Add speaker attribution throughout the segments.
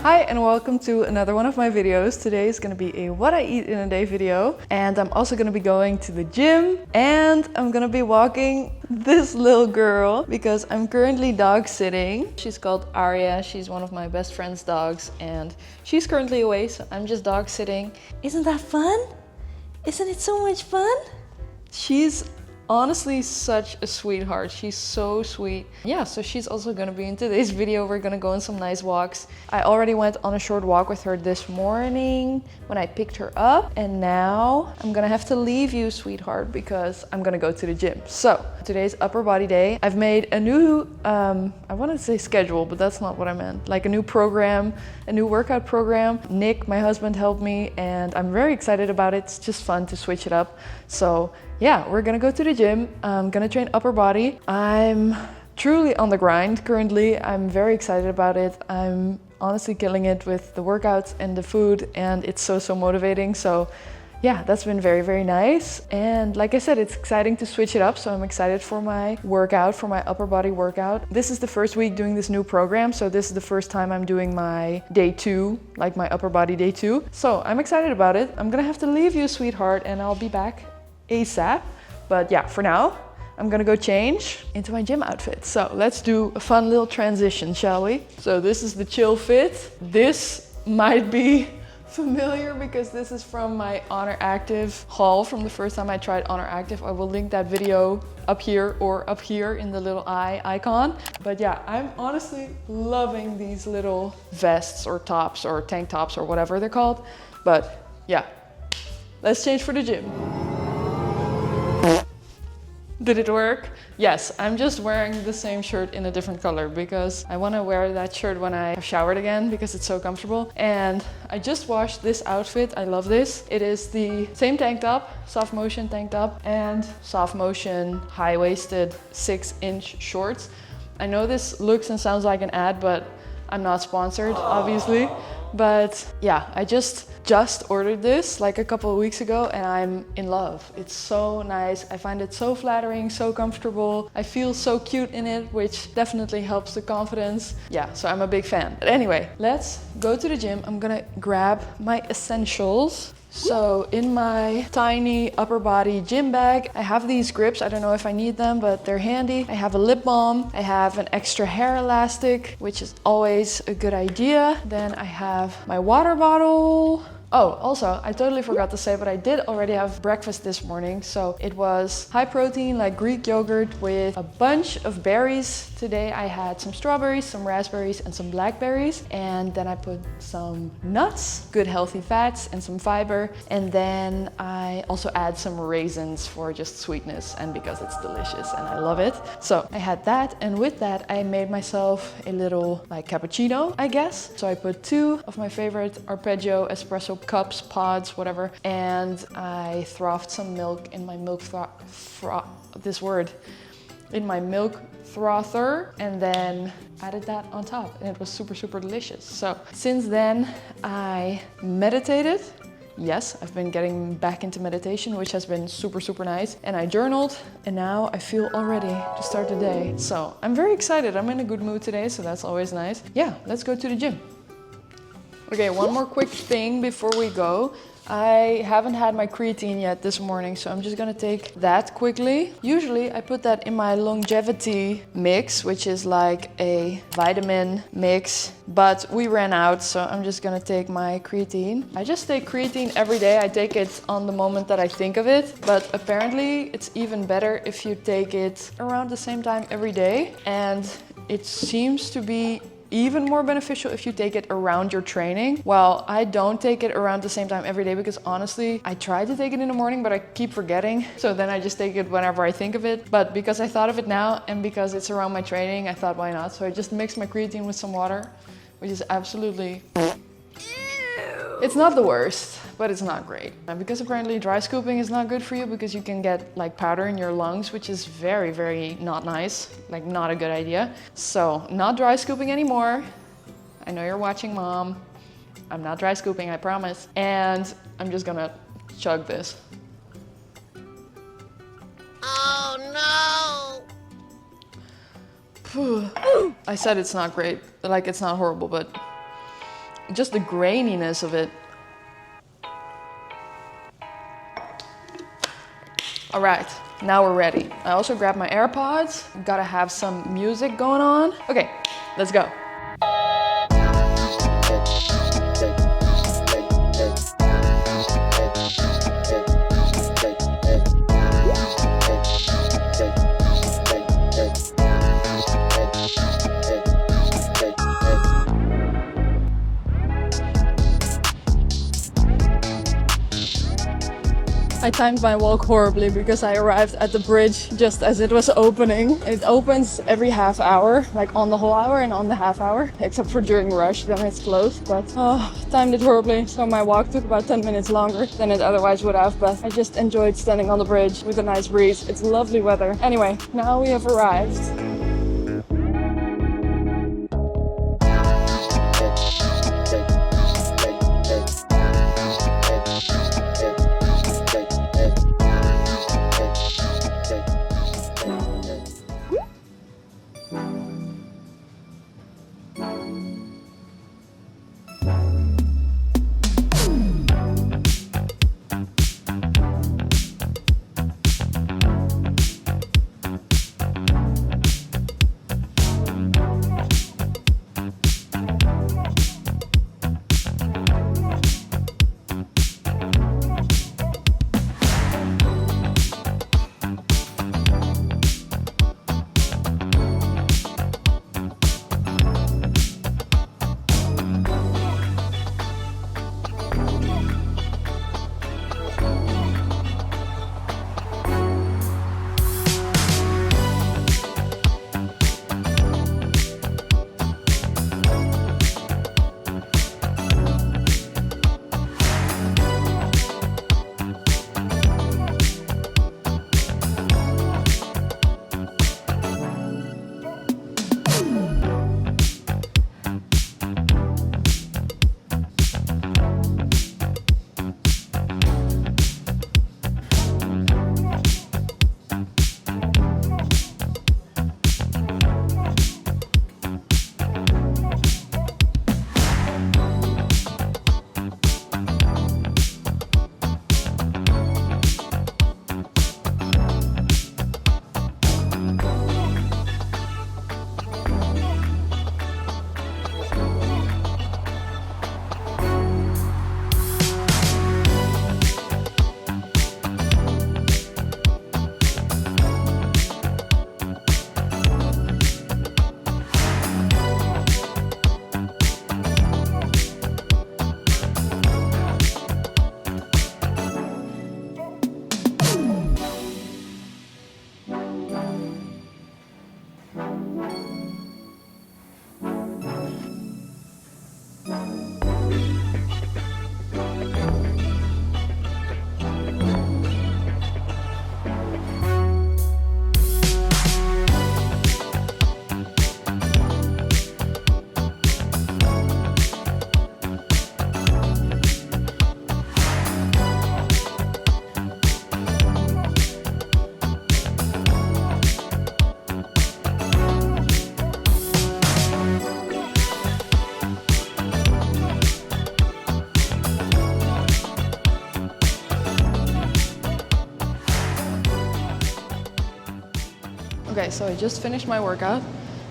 Speaker 1: Hi and welcome to another one of my videos. Today is going to be a what I eat in a day video, and I'm also going to be going to the gym and I'm going to be walking this little girl because I'm currently dog sitting. She's called Arya. She's one of my best friend's dogs and she's currently away, so I'm just dog sitting. Isn't that fun? Isn't it so much fun? She's honestly such a sweetheart. She's so sweet. Yeah, so she's also gonna be in today's video. We're gonna go on some nice walks. I already went on a short walk with her this morning when I picked her up, and now I'm gonna have to leave you, sweetheart, because I'm gonna go to the gym. So today's upper body day. I've made a new I wanted to say schedule, but that's not what I meant. Like a new program, a new workout program. Nick, my husband, helped me and I'm very excited about it. It's just fun to switch it up. So yeah, we're gonna go to the gym. I'm gonna train upper body. I'm truly on the grind currently. I'm very excited about it. I'm honestly killing it with the workouts and the food, and it's so motivating. So yeah, that's been very nice. And like I said, it's exciting to switch it up. So I'm excited for my workout, for my upper body workout. This is the first week doing this new program. So this is the first time I'm doing my day 2, like my upper body day 2. So I'm excited about it. I'm gonna have to leave you, sweetheart, and I'll be back ASAP. But yeah, for now, I'm gonna go change into my gym outfit. So let's do a fun little transition, shall we? So this is the chill fit. This might be familiar because this is from my Honor Active haul from the first time I tried Honor Active. I will link that video up here or up here in the little eye icon. But yeah, I'm honestly loving these little vests or tops or tank tops or whatever they're called. But yeah, let's change for the gym. Did it work? Yes, I'm just wearing the same shirt in a different color because I want to wear that shirt when I have showered again because it's so comfortable. And I just washed this outfit. I love this. It is the same tank top, soft motion tank top, and soft motion high-waisted 6-inch shorts. I know this looks and sounds like an ad, but I'm not sponsored, obviously. But yeah, I just ordered this like a couple of weeks ago and I'm in love. It's so nice. I find it so flattering, so comfortable. I feel so cute in it, which definitely helps the confidence. Yeah, so I'm a big fan. But anyway, let's go to the gym. I'm gonna grab my essentials. So in my tiny upper body gym bag, I have these grips. I don't know if I need them, but they're handy. I have a lip balm. I have an extra hair elastic, which is always a good idea. Then I have my water bottle. Oh, also, I totally forgot to say, but I did already have breakfast this morning. So it was high protein, like Greek yogurt with a bunch of berries. Today I had some strawberries, some raspberries, and some blackberries. And then I put some nuts, good healthy fats, and some fiber. And then I also add some raisins for just sweetness and because it's delicious and I love it. So I had that, and with that I made myself a little like cappuccino, I guess. So I put 2 of my favorite arpeggio espresso cups, pods, whatever, and I frothed some milk in my milk in my milk frother, and then added that on top, and it was super delicious. So since then I meditated. Yes, I've been getting back into meditation, which has been super nice, and I journaled, and now I feel all ready to start the day. So I'm very excited. I'm in a good mood today, so that's always nice. Yeah, let's go to the gym. Okay, one more quick thing before we go. I haven't had my creatine yet this morning, so I'm just gonna take that quickly. Usually I put that in my longevity mix, which is like a vitamin mix, but we ran out, so I'm just gonna take my creatine. I just take creatine every day. I take it on the moment that I think of it, but apparently it's even better if you take it around the same time every day, and it seems to be even more beneficial if you take it around your training. Well, I don't take it around the same time every day because honestly, I try to take it in the morning, but I keep forgetting. So then I just take it whenever I think of it. But because I thought of it now and because it's around my training, I thought, why not? So I just mixed my creatine with some water, which is absolutely... It's not the worst, but it's not great. And because apparently dry scooping is not good for you because you can get like powder in your lungs, which is very not nice, like not a good idea. So not dry scooping anymore. I know you're watching, Mom. I'm not dry scooping, I promise. And I'm just gonna chug this. Oh no! I said it's not great, like it's not horrible, but just the graininess of it. All right, now we're ready. I also grabbed my AirPods. Gotta have some music going on. Okay, let's go. I timed my walk horribly because I arrived at the bridge just as it was opening. It opens every half hour, like on the whole hour and on the half hour, except for during rush, then it's closed. But timed it horribly, so my walk took about 10 minutes longer than it otherwise would have. But I just enjoyed standing on the bridge with a nice breeze. It's lovely weather. Anyway, now we have arrived. Okay, so I just finished my workout.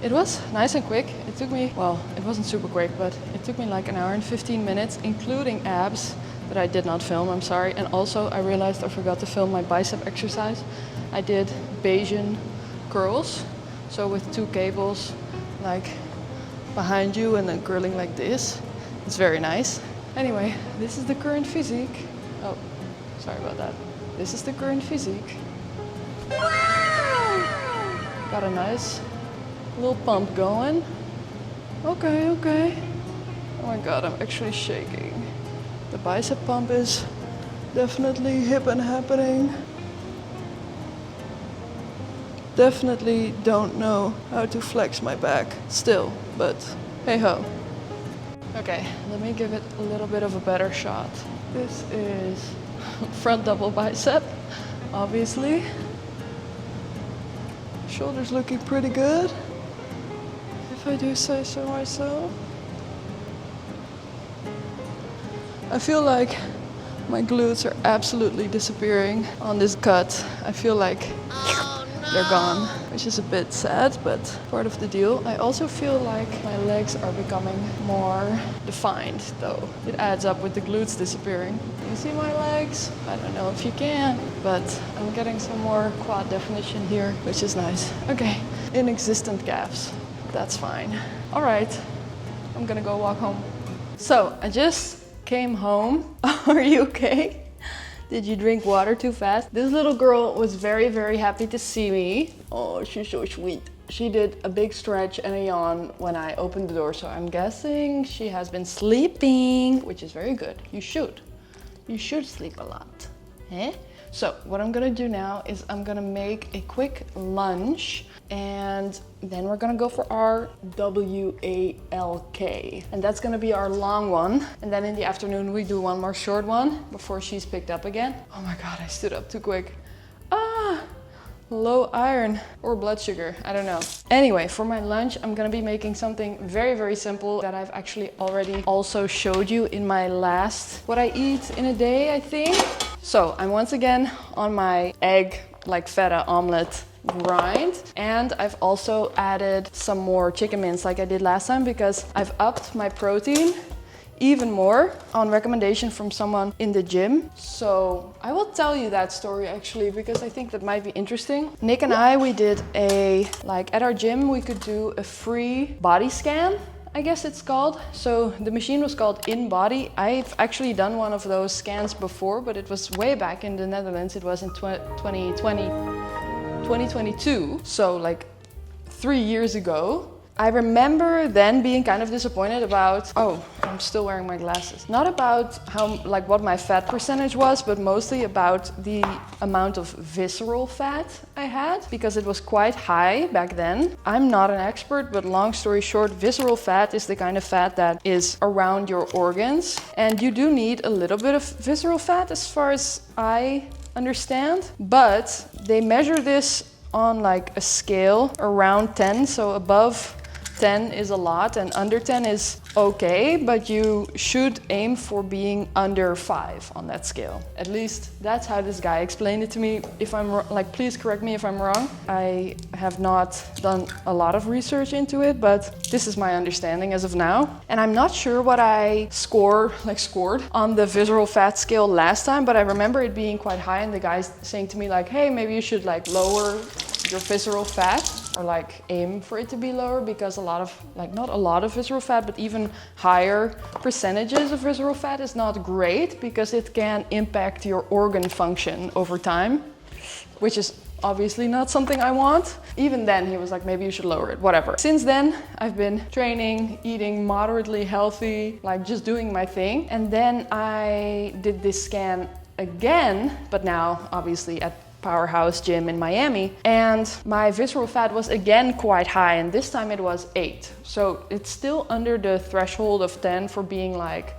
Speaker 1: It was nice and quick. It took me, well, it wasn't super quick, but it took me like an hour and 15 minutes, including abs, that I did not film, I'm sorry. And also I realized I forgot to film my bicep exercise. I did Bayesian curls, so with two cables like behind you and then curling like this. It's very nice. Anyway, this is the current physique. Oh, sorry about that. This is the current physique. Got a nice little pump going. Okay, okay. Oh my god, I'm actually shaking. The bicep pump is definitely hip and happening. Definitely don't know how to flex my back still, but hey ho. Okay, let me give it a little bit of a better shot. This is front double bicep, obviously. Shoulders looking pretty good, if I do say so myself. I feel like my glutes are absolutely disappearing on this cut. I feel like they're gone, which is a bit sad, but part of the deal. I also feel like my legs are becoming more defined, though. It adds up with the glutes disappearing. You see my legs? I don't know if you can, but I'm getting some more quad definition here, which is nice. Okay, inexistent gaps. That's fine. All right, I'm gonna go walk home. So I just came home. Are you okay? Did you drink water too fast? This little girl was very, very happy to see me. Oh, she's so sweet. She did a big stretch and a yawn when I opened the door, so I'm guessing she has been sleeping, which is very good. You should. You should sleep a lot. Eh? So what I'm gonna do now is I'm gonna make a quick lunch, and then we're gonna go for our WALK. And that's gonna be our long one. And then in the afternoon, we do one more short one before she's picked up again. Oh my God, I stood up too quick. Ah, low iron or blood sugar, I don't know. Anyway, for my lunch, I'm gonna be making something very, very simple that I've actually already also showed you in my last what I eat in a day, I think. So I'm once again on my egg, like feta omelet grind, and I've also added some more chicken mince like I did last time because I've upped my protein even more on recommendation from someone in the gym. So I will tell you that story actually because I think that might be interesting. Nick and I, we did at our gym we could do a free body scan, I guess it's called. So the machine was called InBody. I've actually done one of those scans before, but it was way back in the Netherlands. It was in 2022, so like 3 years ago. I remember then being kind of disappointed about, oh, I'm still wearing my glasses. Not about how, like what my fat percentage was, but mostly about the amount of visceral fat I had because it was quite high back then. I'm not an expert, but long story short, visceral fat is the kind of fat that is around your organs. And you do need a little bit of visceral fat as far as I understand, but they measure this on like a scale around 10, so above 10 is a lot and under 10 is okay, but you should aim for being under 5 on that scale. At least that's how this guy explained it to me. If I'm like, please correct me if I'm wrong. I have not done a lot of research into it, but this is my understanding as of now. And I'm not sure what I scored on the visceral fat scale last time, but I remember it being quite high and the guy saying to me like, hey, maybe you should like lower your visceral fat or like aim for it to be lower because not a lot of visceral fat, but even higher percentages of visceral fat is not great because it can impact your organ function over time, which is obviously not something I want. Even then he was like, maybe you should lower it, whatever. Since then, I've been training, eating moderately healthy, like just doing my thing. And then I did this scan again, but now obviously at PowerHouse Gym in Miami, and my visceral fat was again quite high, and this time it was 8. So it's still under the threshold of 10 for being like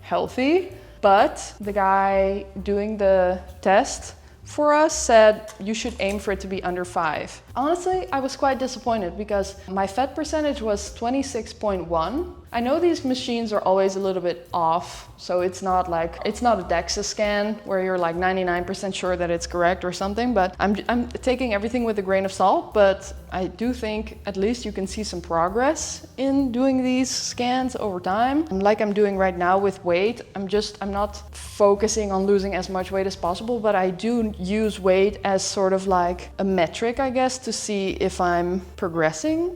Speaker 1: healthy, but the guy doing the test for us said you should aim for it to be under 5. Honestly, I was quite disappointed because my fat percentage was 26.1. I know these machines are always a little bit off, so it's not a DEXA scan where you're like 99% sure that it's correct or something, but I'm taking everything with a grain of salt, but I do think at least you can see some progress in doing these scans over time. And like I'm doing right now with weight, I'm not focusing on losing as much weight as possible, but I do use weight as sort of like a metric, I guess, to see if I'm progressing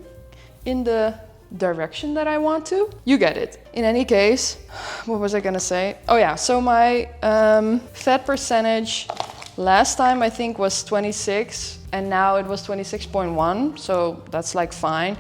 Speaker 1: in the direction that I want to. You get it. In any case, what was I gonna say? Oh yeah, so my fat percentage last time I think was 26 and now it was 26.1, so that's like fine.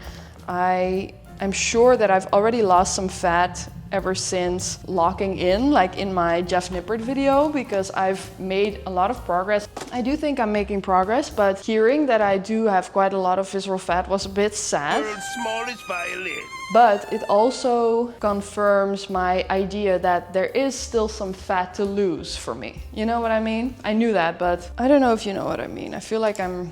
Speaker 1: I'm sure that I've already lost some fat ever since locking in, like in my Jeff Nippert video, because I've made a lot of progress. I do think I'm making progress, but hearing that I do have quite a lot of visceral fat was a bit sad.
Speaker 2: World's smallest violin.
Speaker 1: But it also confirms my idea that there is still some fat to lose for me. You know what I mean? I knew that, but I don't know if you know what I mean. I feel like I'm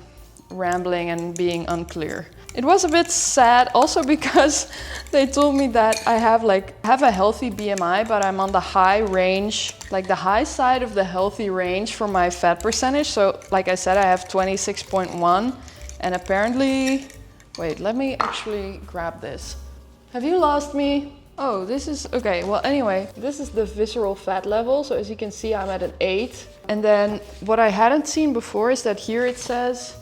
Speaker 1: rambling and being unclear. It was a bit sad also because they told me that I have a healthy BMI, but I'm on the high range, like the high side of the healthy range for my fat percentage. So like I said, I have 26.1 and apparently, wait, let me actually grab this. Have you lost me? Oh, this is, okay, well anyway, this is the visceral fat level. So as you can see, I'm at an 8. And then what I hadn't seen before is that here it says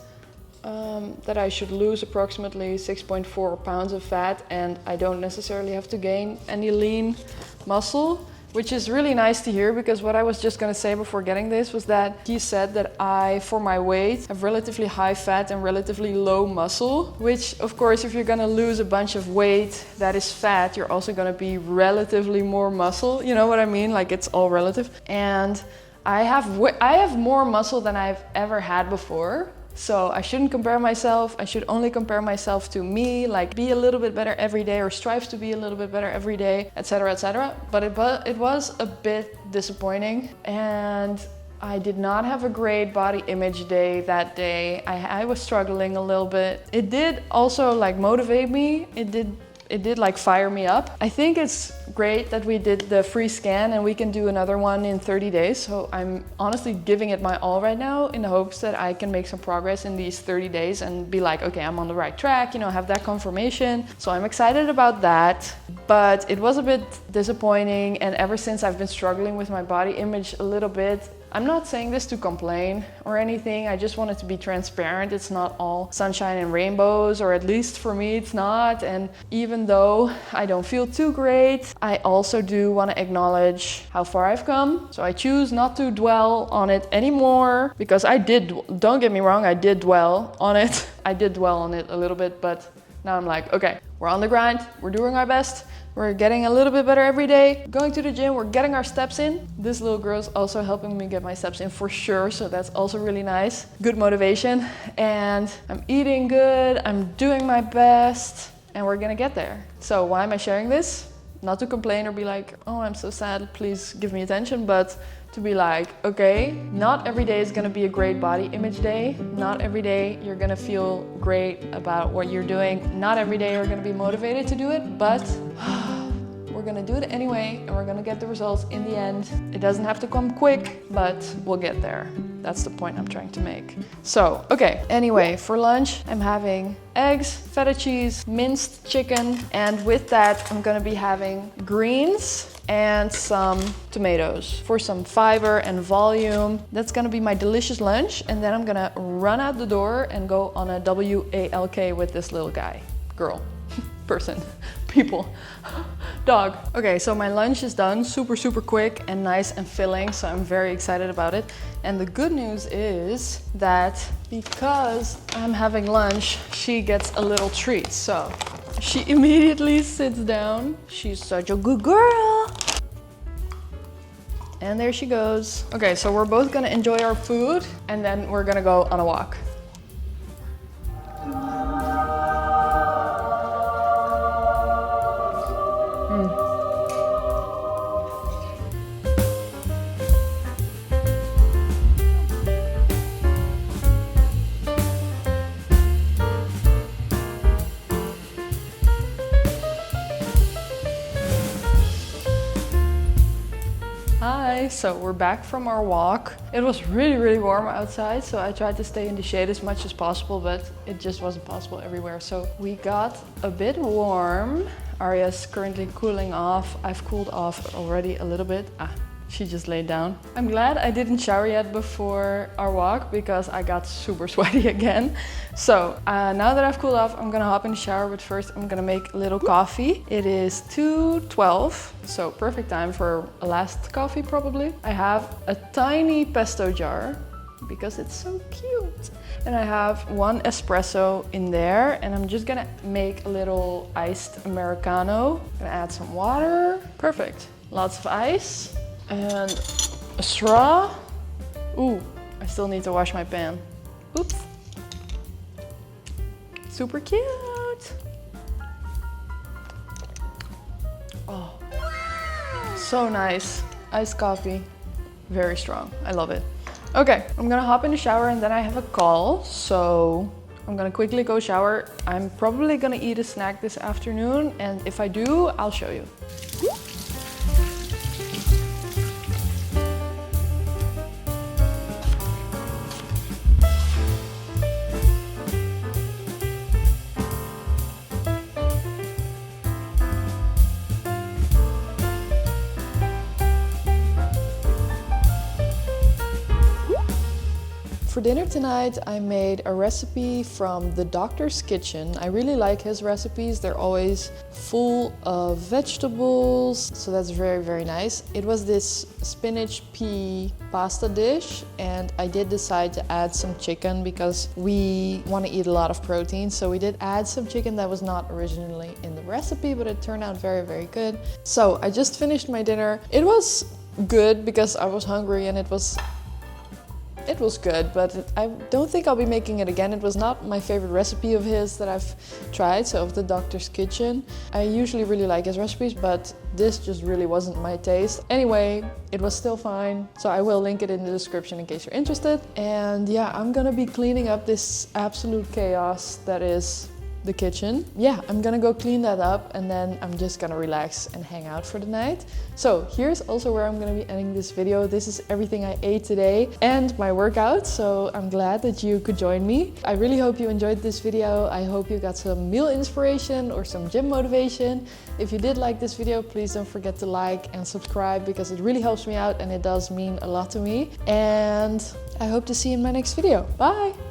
Speaker 1: that I should lose approximately 6.4 pounds of fat, and I don't necessarily have to gain any lean muscle, which is really nice to hear, because what I was just gonna say before getting this was that he said that I, for my weight, have relatively high fat and relatively low muscle, which of course, if you're gonna lose a bunch of weight that is fat, you're also gonna be relatively more muscle. You know what I mean? Like, it's all relative. And I have more muscle than I've ever had before. So I shouldn't compare myself. I should only compare myself to me, like be a little bit better every day, or strive to be a little bit better every day, etc., etc. But it was a bit disappointing, and I did not have a great body image day that day. I was struggling a little bit. It did also like motivate me. It did like fire me up. I think it's great that we did the free scan and we can do another one in 30 days. So I'm honestly giving it my all right now in the hopes that I can make some progress in these 30 days and be like, okay, I'm on the right track, you know, have that confirmation. So I'm excited about that, but it was a bit disappointing. And ever since, I've been struggling with my body image a little bit. I'm not saying this to complain or anything. I just wanted to be transparent. It's not all sunshine and rainbows, or at least for me, it's not. And even though I don't feel too great, I also do want to acknowledge how far I've come. So I choose not to dwell on it anymore, because don't get me wrong, I did dwell on it. I did dwell on it a little bit, but now I'm like, okay, we're on the grind. We're doing our best. We're getting a little bit better every day. Going to the gym, we're getting our steps in. This little girl's also helping me get my steps in for sure. So that's also really nice. Good motivation. And I'm eating good. I'm doing my best. And we're gonna get there. So why am I sharing this? Not to complain or be like, oh, I'm so sad, please give me attention. But to be like, okay, not every day is gonna be a great body image day. Not every day you're gonna feel great about what you're doing. Not every day you're gonna be motivated to do it, but we're gonna do it anyway, and we're gonna get the results in the end. It doesn't have to come quick, but we'll get there. That's the point I'm trying to make. So, okay, anyway, for lunch, I'm having eggs, feta cheese, minced chicken, and with that, I'm gonna be having greens and some tomatoes for some fiber and volume. That's gonna be my delicious lunch, and then I'm gonna run out the door and go on a WALK with this little guy, girl, person, people, dog. Okay, so my lunch is done, super quick and nice and filling, so I'm very excited about it. And the good news is that because I'm having lunch, she gets a little treat. So she immediately sits down. She's such a good girl. And there she goes. Okay, so we're both gonna enjoy our food, and then we're gonna go on a walk. Hi, so we're back from our walk. It was really warm outside, so I tried to stay in the shade as much as possible, but it just wasn't possible everywhere. So we got a bit warm. Arya's currently cooling off. I've cooled off already a little bit. She just laid down. I'm glad I didn't shower yet before our walk, because I got super sweaty again. So now that I've cooled off, I'm gonna hop in the shower, but first I'm gonna make a little coffee. It is 2:12, so perfect time for a last coffee probably. I have a tiny pesto jar because it's so cute. And I have one espresso in there, and I'm just gonna make a little iced Americano. Gonna add some water. Perfect. Lots of ice. And a straw. Ooh, I still need to wash my pan. Oops. Super cute. Oh, so nice. Iced coffee, very strong. I love it. Okay, I'm gonna hop in the shower and then I have a call. So I'm gonna quickly go shower. I'm probably gonna eat a snack this afternoon, and if I do, I'll show you. For dinner tonight, I made a recipe from the doctor's kitchen. I really like his recipes. They're always full of vegetables, so that's very, very nice. It was this spinach pea pasta dish, and I did decide to add some chicken because we want to eat a lot of protein. So we did add some chicken that was not originally in the recipe, but it turned out very, very good. So I just finished my dinner. It was good because I was hungry, and it was good, but I don't think I'll be making it again. It was not my favorite recipe of his that I've tried, so of the doctor's kitchen. I usually really like his recipes, but this just really wasn't my taste. Anyway, it was still fine, so I will link it in the description in case you're interested. And yeah, I'm gonna be cleaning up this absolute chaos that is the kitchen. Yeah, I'm gonna go clean that up, and then I'm just gonna relax and hang out for the night. So here's also where I'm gonna be ending this video. This is everything I ate today and my workout, so I'm glad that you could join me. I really hope you enjoyed this video. I hope you got some meal inspiration or some gym motivation. If you did like this video, please don't forget to like and subscribe because it really helps me out and it does mean a lot to me. And I hope to see you in my next video. Bye!